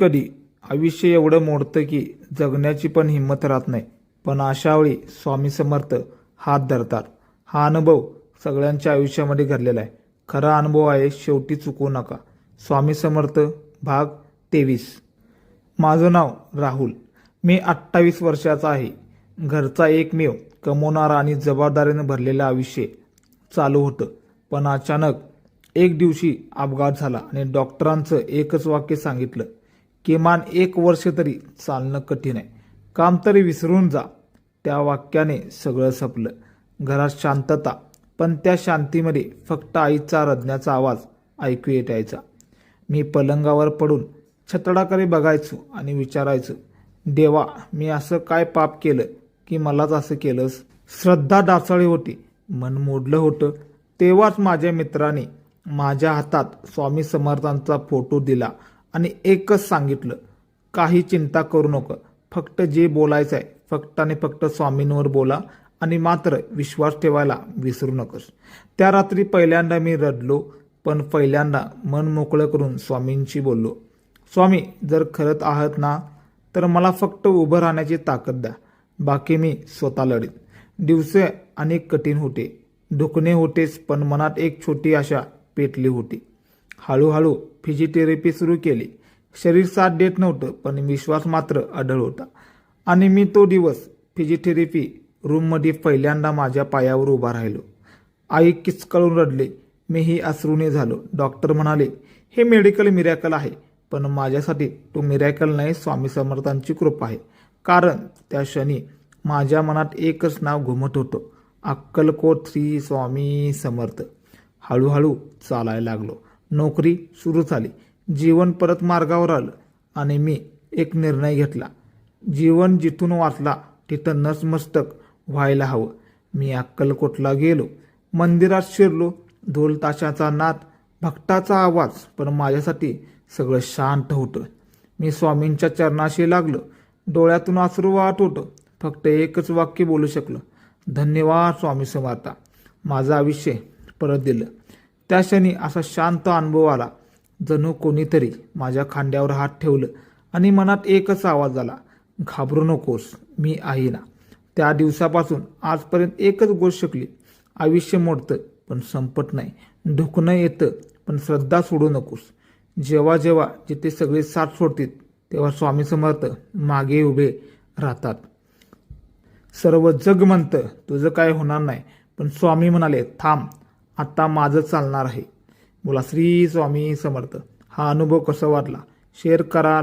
कधी आयुष्य एवढं मोडतं की जगण्याची पण हिंमत राहत नाही. पण अशावेळी स्वामी समर्थ हात धरतात. हा अनुभव सगळ्यांच्या आयुष्यामध्ये घडलेला आहे. खरा अनुभव आहे, शेवटी चुकू नका. स्वामी समर्थ भाग 23. माझं नाव राहुल. मी 28 वर्षाचा आहे. घरचा एकमेव कमवणारा आणि जबाबदारीनं भरलेलं आयुष्य चालू होतं. पण अचानक एक दिवशी अपघात झाला आणि डॉक्टरांचं एकच वाक्य सांगितलं, किमान 1 वर्ष तरी चालणं कठीण आहे, काम तरी विसरून जा. त्या वाक्याने सगळं संपलं. घरात शांतता, पण त्या शांतीमध्ये फक्त आईचा रडण्याचा आवाज ऐकू येत यायचा. मी पलंगावर पडून छतडाकडे बघायचो आणि विचारायचो, देवा, मी असं काय पाप केलं की मलाच असं केलंस? श्रद्धा डासाळी होती, मन मोडलं होतं. तेव्हाच माझ्या मित्राने माझ्या हातात स्वामी समर्थांचा फोटो दिला आणि एकच सांगितलं, काही चिंता करू नको, फक्त जे बोलायचं आहे फक्त आणि फक्त स्वामींवर बोला आणि मात्र विश्वास ठेवायला विसरू नकोस. त्या रात्री पहिल्यांदा मी रडलो, पण पहिल्यांदा मन मोकळं करून स्वामींशी बोललो. स्वामी, जर खरंच आहात ना, तर मला फक्त उभं राहण्याची ताकद द्या. बाकी मी स्वतः लढीन. दिवसे अनेक कठीण होते, दुखणे होतेच, पण मनात एक छोटी आशा पेटली होती. हळूहळू फिजिओथेरपी सुरू केली. शरीर साथ देत नव्हतं, पण विश्वास मात्र अढळ होता. आणि मी तो दिवस फिजिओथेरपी रूममध्ये पहिल्यांदा माझ्या पायावर उभा राहिलो. आई किचकळून रडले, मीही अश्रूने झालो. डॉक्टर म्हणाले, हे मेडिकल मिरॅकल आहे, पण माझ्यासाठी तो मिरॅकल नाही, स्वामी समर्थांची कृपा आहे. कारण त्या क्षणी माझ्या मनात एकच नाव घुमत होतं, अक्कलकोट श्री स्वामी समर्थ. हळूहळू चालायला लागलो. नोकरी सुरू झाली. जीवन परत मार्गावर आलं आणि मी एक निर्णय घेतला. जीवन जिथून वाचला तिथं नतमस्तक व्हायला हवं. मी अक्कलकोटला गेलो. मंदिरात शिरलो. ढोल ताशाचा नाद, भक्ताचा आवाज, पण माझ्यासाठी सगळं शांत होतं. मी स्वामींच्या चरणाशी लागलो. डोळ्यातून अश्रू वाहत होतं. फक्त एकच वाक्य बोलू शकलो, धन्यवाद स्वामी समर्था, माझं आयुष्य परत दिलं. त्या क्षणी असा शांत अनुभव आला, जणू कोणीतरी माझ्या खांद्यावर हात ठेवलं आणि मनात एकच आवाज आला, घाबरू नकोस, मी आहे ना. त्या दिवसापासून आजपर्यंत एकच गोष्ट शिकली, आयुष्य मोडतं पण संपत नाही. दुखणं येतं पण श्रद्धा सोडू नकोस. जेव्हा जेव्हा जिथे सगळे साथ सोडतील तेव्हा स्वामी समर्थ मागे उभे राहतात. सर्व जग म्हणतं तुझं काय होणार नाही, पण स्वामी म्हणाले, थांब, आता माझं चालणार आहे. बोला श्री स्वामी समर्थ. हा अनुभव कसा वाटला शेअर करा.